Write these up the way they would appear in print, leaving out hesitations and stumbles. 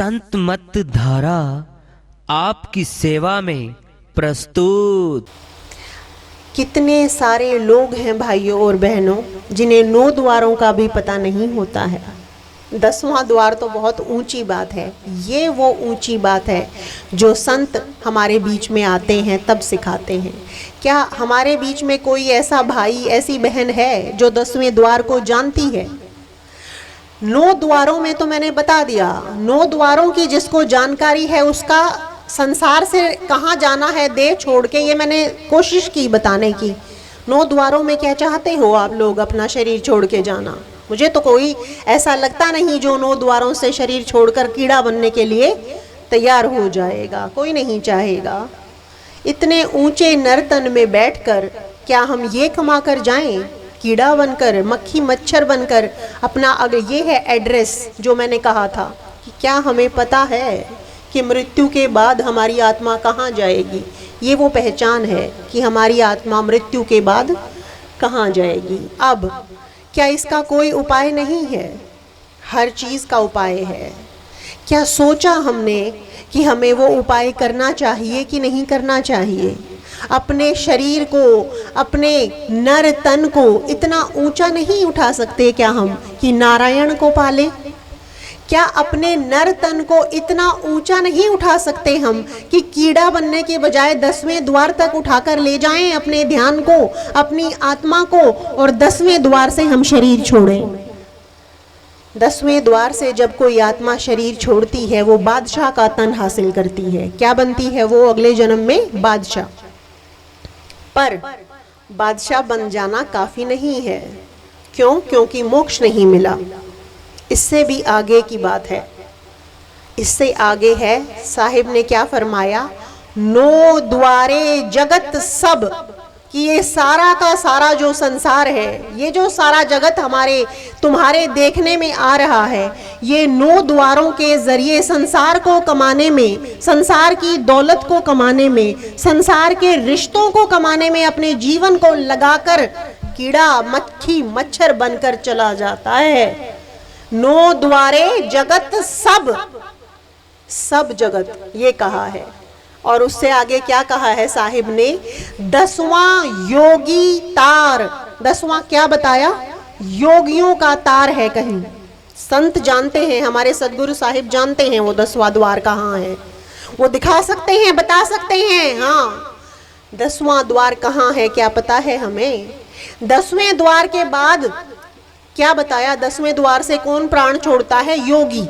संत मत धारा आपकी सेवा में प्रस्तुत। कितने सारे लोग हैं भाइयों और बहनों जिन्हें 9 द्वारों का भी पता नहीं होता है। 10वां द्वार तो बहुत ऊंची बात है। ये वो ऊंची बात है जो संत हमारे बीच में आते हैं तब सिखाते हैं। क्या हमारे बीच में कोई ऐसा भाई ऐसी बहन है जो 10वें द्वार को जानती है? 9 द्वारों में तो मैंने बता दिया। 9 द्वारों की जिसको जानकारी है उसका संसार से कहाँ जाना है देह छोड़ के, ये मैंने कोशिश की बताने की। 9 द्वारों में क्या चाहते हो आप लोग अपना शरीर छोड़ के जाना? मुझे तो कोई ऐसा लगता नहीं जो 9 द्वारों से शरीर छोड़कर कीड़ा बनने के लिए तैयार हो जाएगा। कोई नहीं चाहेगा। इतने ऊंचे नर्तन में बैठकर क्या हम ये कमा कर जाएं कीड़ा बनकर, मक्खी मच्छर बनकर अपना? अगर ये है एड्रेस जो मैंने कहा था कि क्या हमें पता है कि मृत्यु के बाद हमारी आत्मा कहाँ जाएगी? ये वो पहचान है कि हमारी आत्मा मृत्यु के बाद कहाँ जाएगी। अब क्या इसका कोई उपाय नहीं है? हर चीज़ का उपाय है। क्या सोचा हमने कि हमें वो उपाय करना चाहिए कि नहीं करना चाहिए? अपने शरीर को, अपने नर तन को इतना ऊंचा नहीं उठा सकते क्या हम कि नारायण को पाले? क्या अपने नर तन को इतना ऊंचा नहीं उठा सकते हम कि कीड़ा बनने के बजाय 10वें द्वार तक उठाकर ले जाएं अपने ध्यान को, अपनी आत्मा को, और 10वें द्वार से हम शरीर छोड़ें? 10वें द्वार से जब कोई आत्मा शरीर छोड़ती है वो बादशाह का तन हासिल करती है। क्या बनती है वो अगले जन्म में? बादशाह। पर बादशाह बन जाना काफी नहीं है। क्यों? क्योंकि मोक्ष नहीं मिला। इससे भी आगे की बात है। इससे आगे है, साहिब ने क्या फरमाया? 9 द्वारे जगत सब, कि ये सारा का सारा जो संसार है, ये जो सारा जगत हमारे तुम्हारे देखने में आ रहा है, ये 9 द्वारों के जरिए संसार को कमाने में, संसार की दौलत को कमाने में, संसार के रिश्तों को कमाने में अपने जीवन को लगाकर कीड़ा मक्खी मच्छर बनकर चला जाता है। 9 द्वारे जगत सब, सब जगत ये कहा है। और उससे आगे क्या कहा है साहिब ने? 10वां योगी तार। 10वां क्या बताया? योगियों का तार है। कहीं संत जानते हैं, हमारे सदगुरु साहिब जानते हैं वो 10वां द्वार कहाँ है। वो दिखा सकते हैं, बता सकते हैं। हाँ, 10वां द्वार कहाँ है क्या पता है हमें? 10वें द्वार के बाद क्या बताया? 10वें द्वार से कौन प्राण छोड़ता है? योगी।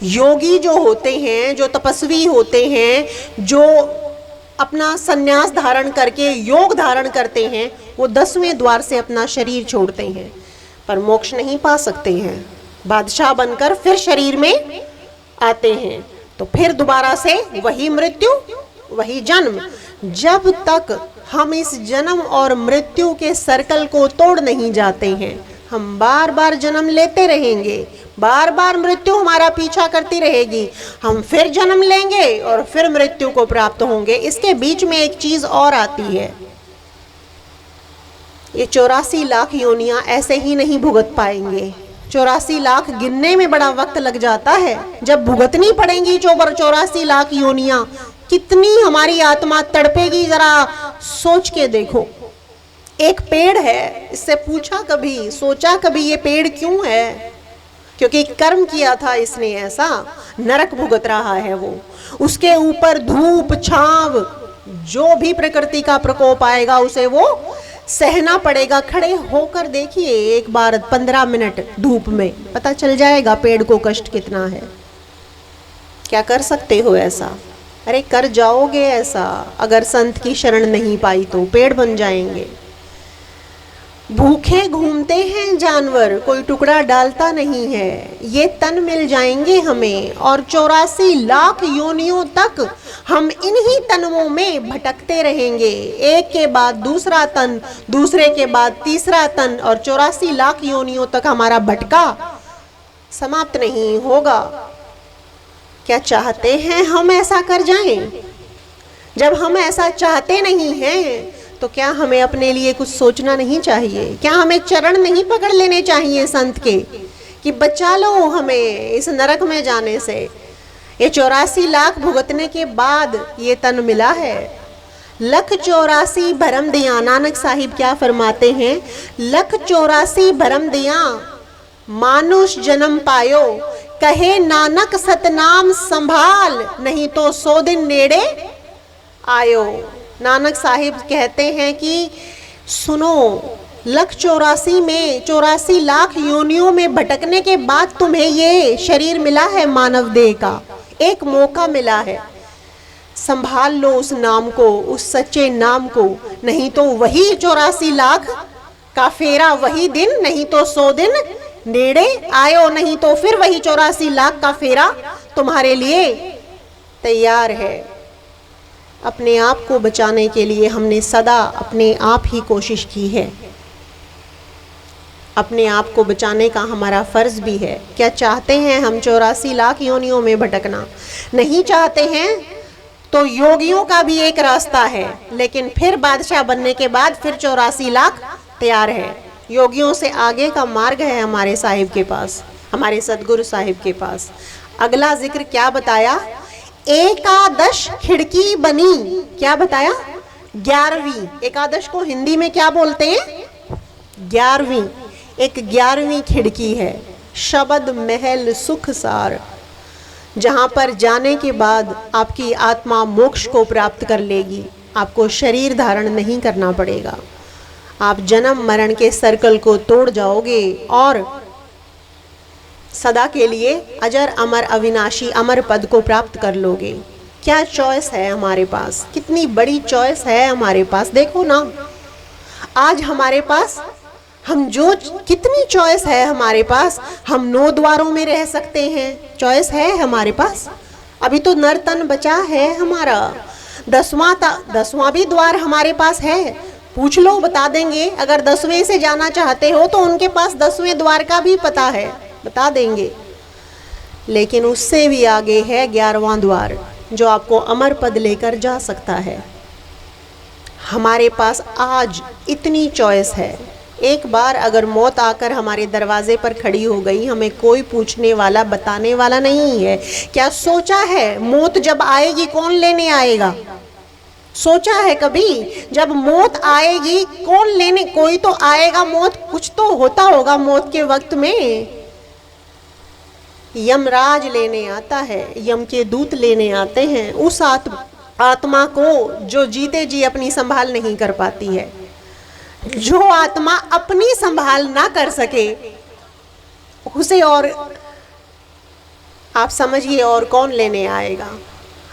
योगी जो होते हैं, जो तपस्वी होते हैं, जो अपना संन्यास धारण करके योग धारण करते हैं, वो 10वें द्वार से अपना शरीर छोड़ते हैं, पर मोक्ष नहीं पा सकते हैं। बादशाह बनकर फिर शरीर में आते हैं, तो फिर दोबारा से वही मृत्यु, वही जन्म। जब तक हम इस जन्म और मृत्यु के सर्कल को तोड़ नहीं जाते हैं, हम बार बार जन्म लेते रहेंगे, बार बार मृत्यु हमारा पीछा करती रहेगी। हम फिर जन्म लेंगे और फिर मृत्यु को प्राप्त होंगे। इसके बीच में एक चीज और आती है, ये 84 लाख योनियां ऐसे ही नहीं भुगत पाएंगे। 84 लाख गिनने में बड़ा वक्त लग जाता है। जब भुगतनी पड़ेंगी 84 लाख योनियां, कितनी हमारी आत्मा तड़पेगी, जरा सोच के देखो। एक पेड़ है, इससे पूछा कभी, सोचा कभी ये पेड़ क्यों है? क्योंकि कर्म किया था इसने ऐसा, नरक भुगत रहा है वो। उसके ऊपर धूप छांव, जो भी प्रकृति का प्रकोप आएगा उसे वो सहना पड़ेगा। खड़े होकर देखिए एक बार 15 मिनट धूप में, पता चल जाएगा पेड़ को कष्ट कितना है। क्या कर सकते हो ऐसा? अरे कर जाओगे ऐसा। अगर संत की शरण नहीं पाई तो पेड़ बन जाएंगे। भूखे घूमते हैं जानवर, कोई टुकड़ा डालता नहीं है। ये तन मिल जाएंगे हमें और 84 लाख योनियों तक हम इन्हीं तनों में भटकते रहेंगे। एक के बाद दूसरा तन, दूसरे के बाद तीसरा तन, और 84 लाख योनियों तक हमारा भटका समाप्त नहीं होगा। क्या चाहते हैं हम ऐसा कर जाएं? जब हम ऐसा चाहते नहीं हैं तो क्या हमें अपने लिए कुछ सोचना नहीं चाहिए? क्या हमें चरण नहीं पकड़ लेने चाहिए संत के कि बचा लो हमें इस नरक में जाने से। ये 84 लाख भुगतने के बाद ये तन मिला है। 184 भरम दिया, नानक साहिब क्या फरमाते हैं, 184 भरम दिया मानुष जन्म पायो, कहे नानक सतनाम संभाल, नहीं तो 100 दिन नेड़े आयो। नानक साहिब कहते हैं कि सुनो, 184 में 84 लाख योनियों में भटकने के बाद तुम्हें ये शरीर मिला है, मानव देह का एक मौका मिला है। संभाल लो उस नाम को, उस सच्चे नाम को, नहीं तो वही 84 लाख का फेरा वही दिन, नहीं तो 100 दिन नेड़े आयो, नहीं तो फिर वही 84 लाख का फेरा तुम्हारे लिए तैयार है। अपने आप को बचाने के लिए हमने सदा अपने आप ही कोशिश की है। अपने आप को बचाने का हमारा फर्ज भी है। क्या चाहते हैं हम 84 लाख योनियों में भटकना? नहीं चाहते हैं तो योगियों का भी एक रास्ता है, लेकिन फिर बादशाह बनने के बाद फिर 84 लाख तैयार है। योगियों से आगे का मार्ग है हमारे साहिब के पास, हमारे सदगुरु साहिब के पास। अगला जिक्र क्या बताया? एकादश खिड़की बनी। क्या बताया? 11वीं। एकादश को हिंदी में क्या बोलते हैं? 11वीं। एक 11वीं खिड़की है, शब्द महल सुख सार, जहां पर जाने के बाद आपकी आत्मा मोक्ष को प्राप्त कर लेगी। आपको शरीर धारण नहीं करना पड़ेगा। आप जन्म मरण के सर्कल को तोड़ जाओगे और सदा के लिए अजर अमर अविनाशी अमर पद को प्राप्त कर लोगे। क्या चॉइस है हमारे पास, कितनी बड़ी चॉइस है हमारे पास। देखो ना, आज हमारे पास कितनी चॉइस है हमारे पास। हम 9 द्वारों में रह सकते हैं, चॉइस है हमारे पास। अभी तो नर तन बचा है हमारा। 10वां भी द्वार हमारे पास है। पूछ लो, बता देंगे। अगर 10वें से जाना चाहते हो तो उनके पास 10वें द्वार का भी पता है, बता देंगे। लेकिन उससे भी आगे है 11वां द्वार, जो आपको अमर पद लेकर जा सकता है। हमारे पास आज इतनी चॉइस है। एक बार अगर मौत आकर हमारे दरवाजे पर खड़ी हो गई, हमें कोई पूछने वाला बताने वाला नहीं है। क्या सोचा है मौत जब आएगी कौन लेने आएगा? सोचा है कभी जब मौत आएगी कौन लेने? कोई तो आएगा, मौत कुछ तो होता होगा। मौत के वक्त में यमराज लेने आता है, यम के दूत लेने आते हैं उस आत्मा को जो जीते जी अपनी संभाल नहीं कर पाती है। जो आत्मा अपनी संभाल ना कर सके उसे और आप समझिए और कौन लेने आएगा।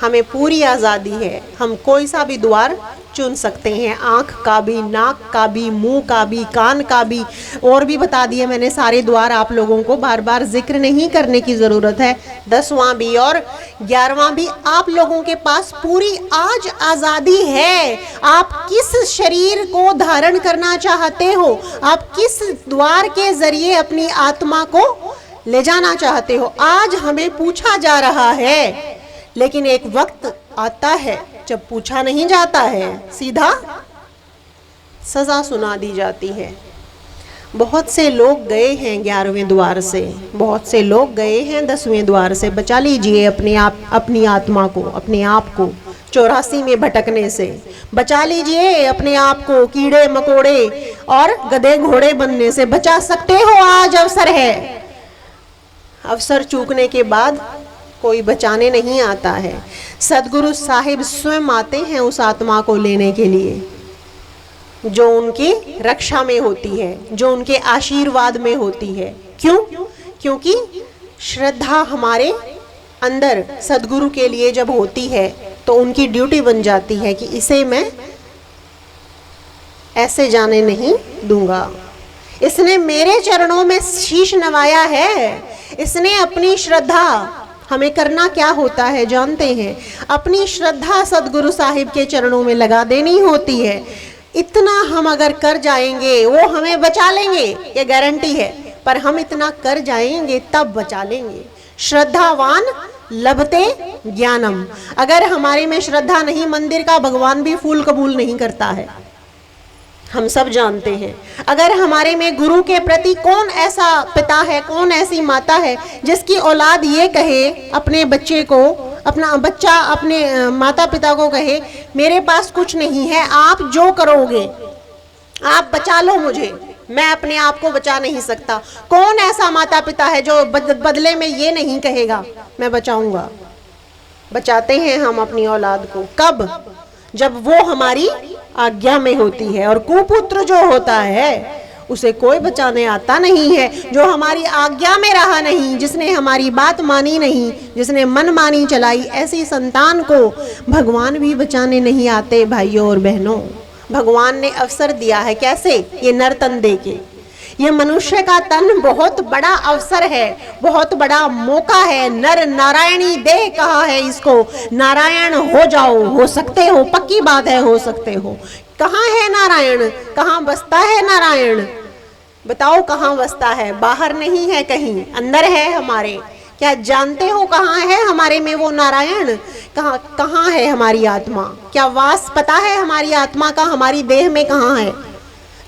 हमें पूरी आज़ादी है, हम कोई सा भी द्वार चुन सकते हैं। आँख का भी, नाक का भी, मुंह का भी, कान का भी, और भी बता दिए मैंने सारे द्वार। आप लोगों को बार बार जिक्र नहीं करने की ज़रूरत है। 10वां भी और 11वां भी आप लोगों के पास पूरी आज आज़ादी है। आप किस शरीर को धारण करना चाहते हो, आप किस द्वार के ज़रिए अपनी आत्मा को ले जाना चाहते हो, आज हमें पूछा जा रहा है। लेकिन एक वक्त आता है जब पूछा नहीं जाता है, सीधा सजा सुना दी जाती है। बहुत से लोग गए हैं 11वें द्वार से, बहुत से लोग गए हैं 10वें द्वार से। बचा लीजिए अपनी आत्मा को, अपने आप को 84 में भटकने से। बचा लीजिए अपने आप को कीड़े मकोड़े और गधे घोड़े बनने से। बचा सकते हो, आज अवसर है। अवसर चूकने के बाद कोई बचाने नहीं आता है। सदगुरु साहिब स्वयं आते हैं उस आत्मा को लेने के लिए जो उनकी रक्षा में होती है, जो उनके आशीर्वाद में होती है। क्यों? क्योंकि श्रद्धा हमारे अंदर सदगुरु के लिए जब होती है तो उनकी ड्यूटी बन जाती है कि इसे मैं ऐसे जाने नहीं दूंगा। इसने मेरे चरणों में शीश नवाया है। इसने अपनी श्रद्धा, हमें करना क्या होता है जानते हैं? अपनी श्रद्धा सदगुरु साहिब के चरणों में लगा देनी होती है। इतना हम अगर कर जाएंगे वो हमें बचा लेंगे, ये गारंटी है। पर हम इतना कर जाएंगे तब बचा लेंगे। श्रद्धावान लभते ज्ञानम। अगर हमारे में श्रद्धा नहीं, मंदिर का भगवान भी फूल कबूल नहीं करता है। हम सब जानते हैं। अगर हमारे में गुरु के प्रति कौन ऐसा पिता है, कौन ऐसी माता है जिसकी औलाद ये कहे अपने बच्चे को, अपना बच्चा अपने माता पिता को कहे मेरे पास कुछ नहीं है, आप जो करोगे आप बचा लो मुझे, मैं अपने आप को बचा नहीं सकता। कौन ऐसा माता पिता है जो बदले में ये नहीं कहेगा मैं बचाऊंगा। बचाते हैं हम अपनी औलाद को कब? जब वो हमारी आज्ञा में होती है। और कुपुत्र जो होता है उसे कोई बचाने आता नहीं है, जो हमारी आज्ञा में रहा नहीं, जिसने हमारी बात मानी नहीं, जिसने मन मानी चलाई, ऐसी संतान को भगवान भी बचाने नहीं आते। भाइयों और बहनों, भगवान ने अवसर दिया है। कैसे? ये नर तन दे के। ये मनुष्य का तन बहुत बड़ा अवसर है, बहुत बड़ा मौका है। नर नारायणी देह कहा है इसको। नारायण हो जाओ, हो सकते हो, पक्की बात है, हो सकते हो। कहाँ है नारायण? कहाँ बसता है नारायण? बताओ कहाँ बसता है? बाहर नहीं है, कहीं अंदर है हमारे। क्या जानते हो कहाँ है हमारे में वो नारायण? कहाँ है हमारी आत्मा? क्या वास पता है हमारी आत्मा का हमारी देह में कहाँ है?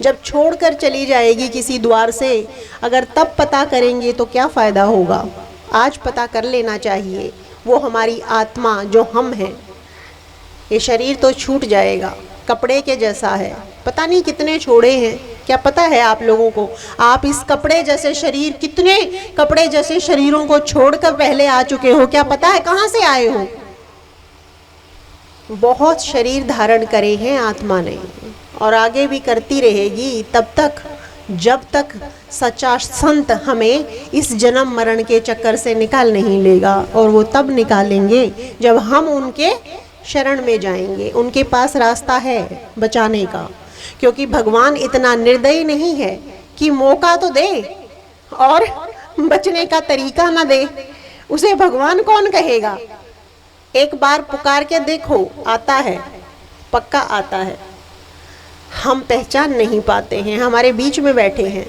जब छोड़कर चली जाएगी किसी द्वार से, अगर तब पता करेंगे तो क्या फ़ायदा होगा? आज पता कर लेना चाहिए। वो हमारी आत्मा जो हम हैं, ये शरीर तो छूट जाएगा, कपड़े के जैसा है। पता नहीं कितने छोड़े हैं, क्या पता है आप लोगों को? आप इस कपड़े जैसे शरीर, कितने कपड़े जैसे शरीरों को छोड़कर पहले आ चुके हो? क्या पता है कहाँ से आए हो? बहुत शरीर धारण करे हैं आत्मा ने, और आगे भी करती रहेगी तब तक जब तक सच्चा संत हमें इस जन्म मरण के चक्कर से निकाल नहीं लेगा। और वो तब निकालेंगे जब हम उनके शरण में जाएंगे। उनके पास रास्ता है बचाने का, क्योंकि भगवान इतना निर्दयी नहीं है कि मौका तो दे और बचने का तरीका ना दे। उसे भगवान कौन कहेगा? एक बार पुकार के देखो, आता है, पक्का आता है। हम पहचान नहीं पाते हैं, हमारे बीच में बैठे हैं,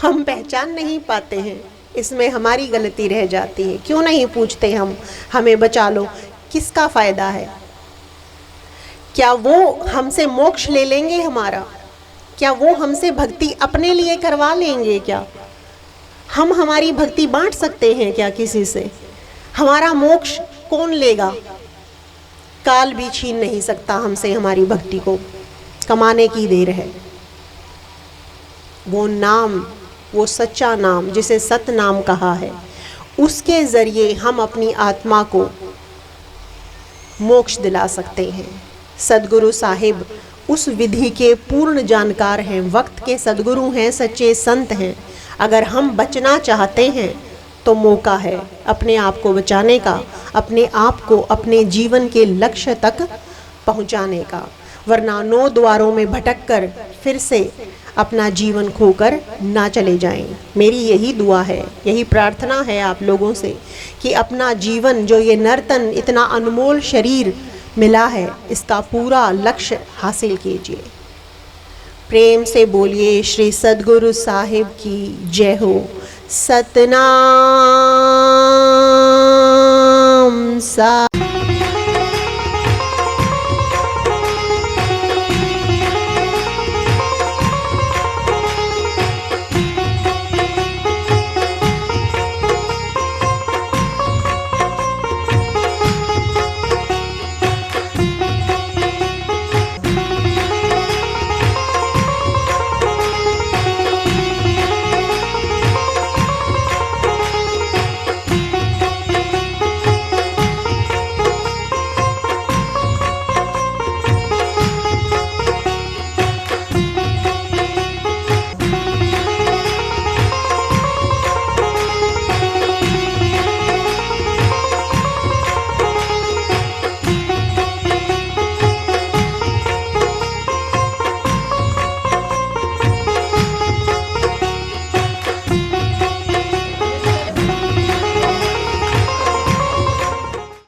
हम पहचान नहीं पाते हैं। इसमें हमारी गलती रह जाती है। क्यों नहीं पूछते हम, हमें बचा लो? किसका फ़ायदा है? क्या वो हमसे मोक्ष ले लेंगे हमारा? क्या वो हमसे भक्ति अपने लिए करवा लेंगे? क्या हम हमारी भक्ति बांट सकते हैं क्या किसी से? हमारा मोक्ष कौन लेगा? काल भी छीन नहीं सकता हमसे हमारी भक्ति को। कमाने की देर है। वो नाम, वो सच्चा नाम जिसे सत नाम कहा है, उसके ज़रिए हम अपनी आत्मा को मोक्ष दिला सकते हैं। सदगुरु साहिब उस विधि के पूर्ण जानकार हैं, वक्त के सदगुरु हैं, सच्चे संत हैं। अगर हम बचना चाहते हैं तो मौका है अपने आप को बचाने का, अपने आप को अपने जीवन के लक्ष्य तक पहुंचाने का। वरना 9 द्वारों में भटक कर फिर से अपना जीवन खोकर ना चले जाएं। मेरी यही दुआ है, यही प्रार्थना है आप लोगों से कि अपना जीवन, जो ये नर्तन इतना अनमोल शरीर मिला है, इसका पूरा लक्ष्य हासिल कीजिए। प्रेम से बोलिए श्री सद्गुरु साहिब की जय हो। सतनाम।